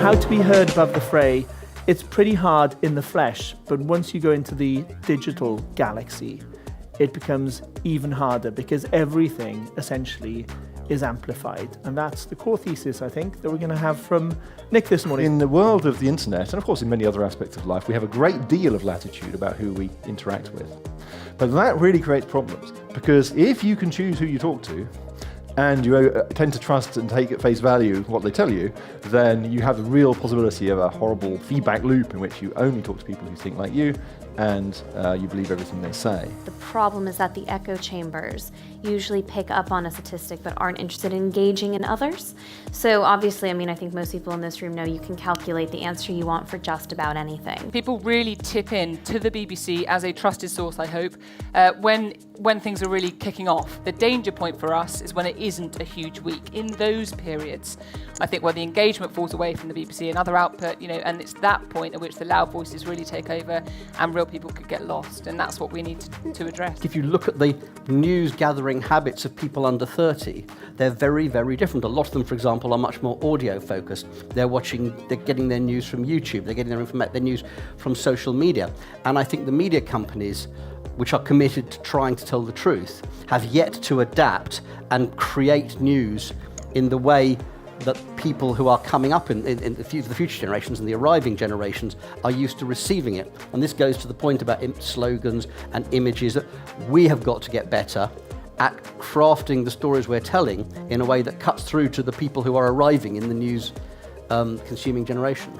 How to be heard above the fray. It's pretty hard in the flesh, but once you go into the digital galaxy, it becomes even harder because everything essentially is amplified. And that's the core thesis, I think, that we're going to have from Nick this morning. In the world of the internet, and of course in many other aspects of life, we have a great deal of latitude about who we interact with. But that really creates problems, because if you can choose who you talk to, and you tend to trust and take at face value what they tell you, then you have the real possibility of a horrible feedback loop in which you only talk to people who think like you, and you believe everything they say. The problem is that the echo chambers usually pick up on a statistic but aren't interested in engaging in others. So obviously, I think most people in this room know you can calculate the answer you want for just about anything. People really tip in to the BBC as a trusted source, I hope, when things are really kicking off. The danger point for us is when it isn't a huge week. In those periods, I think where the engagement falls away from the BBC and other output, and it's that point at which the loud voices really take over and real people could get lost, and that's what we need to address. If you look at the news gathering habits of people under 30, they're very, very different. A lot of them, for example, are much more audio focused. They're getting their news from YouTube, they're getting their news from social media. And I think the media companies, which are committed to trying to tell the truth, have yet to adapt and create news in the way that people who are coming up in the future generations and the arriving generations are used to receiving it. And this goes to the point about slogans and images, that we have got to get better at crafting the stories we're telling in a way that cuts through to the people who are arriving in the news consuming generation.